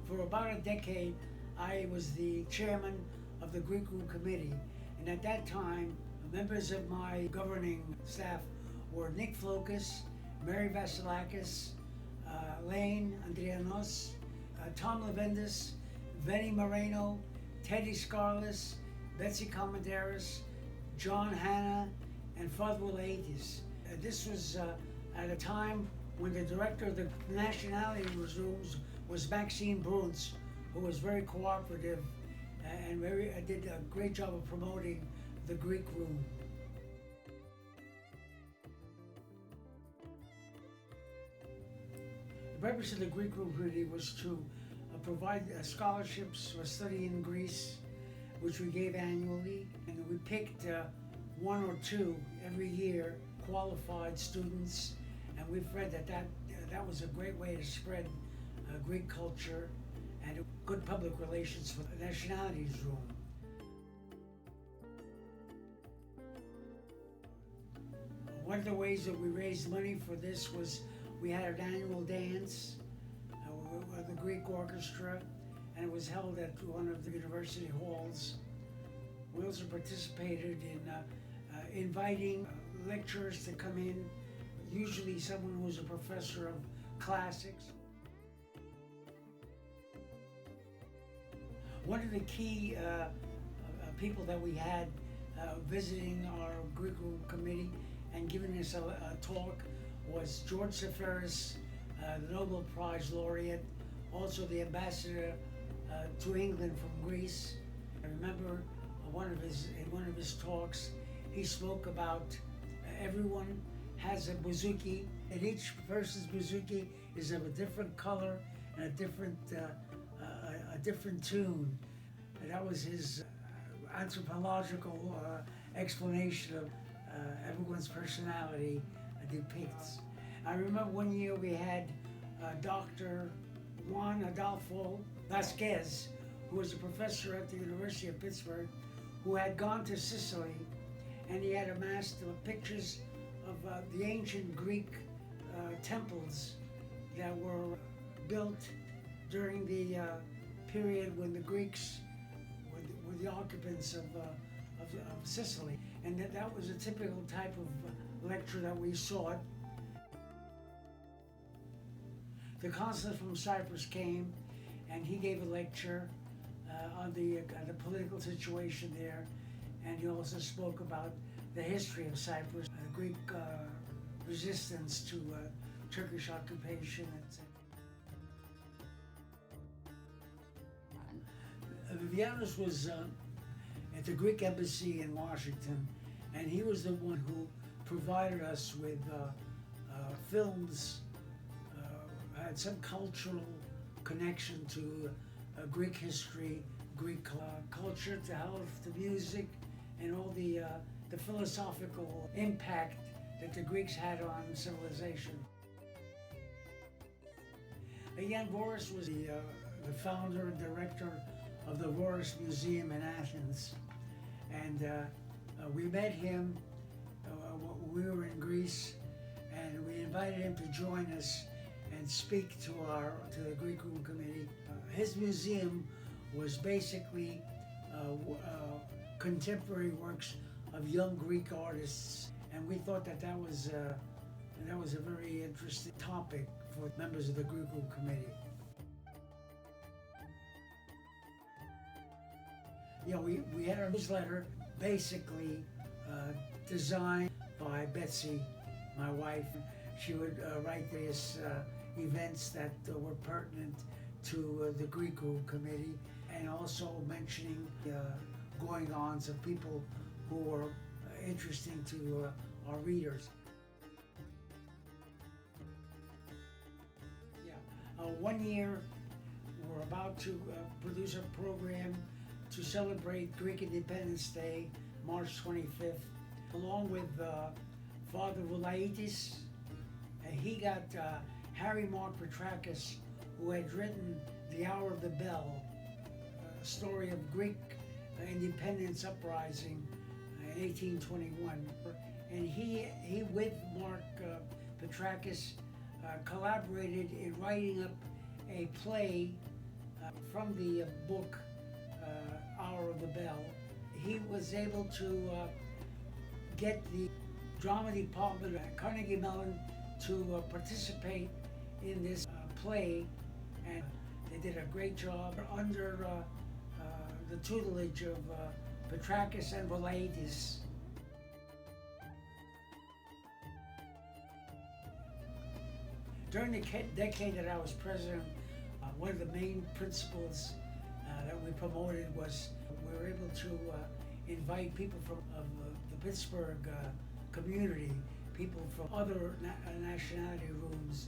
For about a decade, I was the chairman of the Greek Room Committee, and at that time, members of my governing staff were Nick Flokas, Mary Vasilakis, Lane Andrianos, Tom Levendis, Vinny Moreno, Teddy Scarless, Betsy Commandaros, John Hanna, and Father Laitis. This was at a time when the director of the Nationality Room was Maxine Bruns, who was very cooperative and did a great job of promoting the Greek Room. The purpose of the Greek Room community was to provide scholarships for study in Greece, which we gave annually, and we picked one or two every year qualified students, and we read that was a great way to spread Greek culture and good public relations for the Nationalities Room. One of the ways that we raised money for this was we had an annual dance with the Greek orchestra, and it was held at one of the university halls. We also participated in inviting lecturers to come in, usually someone who was a professor of classics. One of the key people that we had visiting our Greek Room Committee and giving us a talk was George Seferis, the Nobel Prize laureate, also the ambassador to England from Greece. I remember in one of his talks, he spoke about everyone has a bouzouki, and each person's bouzouki is of a different color and a different tune. And that was his anthropological explanation of everyone's personality depicts. I remember one year we had Dr. Juan Adolfo Vasquez, who was a professor at the University of Pittsburgh, who had gone to Sicily, and he had amassed pictures of the ancient Greek temples that were built during the period when the Greeks were the occupants of Sicily. And that was a typical type of lecture that we sought. The consul from Cyprus came, and he gave a lecture on the political situation there, and he also spoke about the history of Cyprus, Greek resistance to Turkish occupation, etc. Vivianos was at the Greek embassy in Washington, and he was the one who provided us with films, had some cultural connection to Greek history, Greek culture, to health, to music, and all the philosophical impact that the Greeks had on civilization. Jan Voris was the founder and director of the Voris Museum in Athens, and we met him when we were in Greece, and we invited him to join us and speak to the Greek Room Committee. His museum was basically contemporary works of young Greek artists, and we thought that was a very interesting topic for members of the Greek Room Committee. Yeah, we had a newsletter basically designed by Betsy, my wife. She would write these events that were pertinent to the Greek Room Committee, and also mentioning going-ons of people who were interesting to our readers. Yeah, one year we're about to produce a program to celebrate Greek Independence Day, March 25th, along with Father Laitis. He got Harry Mark Petrakis, who had written The Hour of the Bell, a story of Greek independence uprising in 1821. And he with Mark Petrakis, collaborated in writing up a play from the book Hour of the Bell. He was able to get the drama department at Carnegie Mellon to participate in this play, and they did a great job under the tutelage of Petrakis and Volaidis. During the decade that I was president, one of the main principles that we promoted was we were able to invite people from the Pittsburgh community, people from other nationality rooms,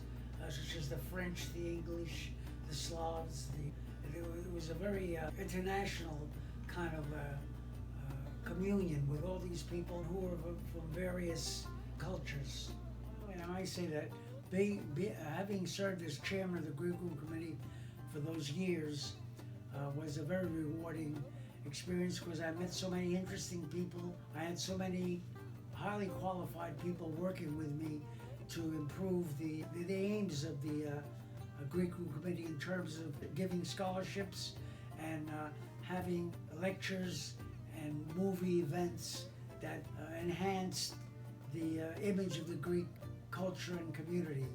such as the French, the English, the Slavs. It was a very international kind of communion with all these people who were from various cultures. And I say that having served as chairman of the Greek Room Committee for those years was a very rewarding experience, because I met so many interesting people. I had so many highly qualified people working with me to improve the aims of the Greek Room Committee in terms of giving scholarships and having lectures and movie events that enhanced the image of the Greek culture and community.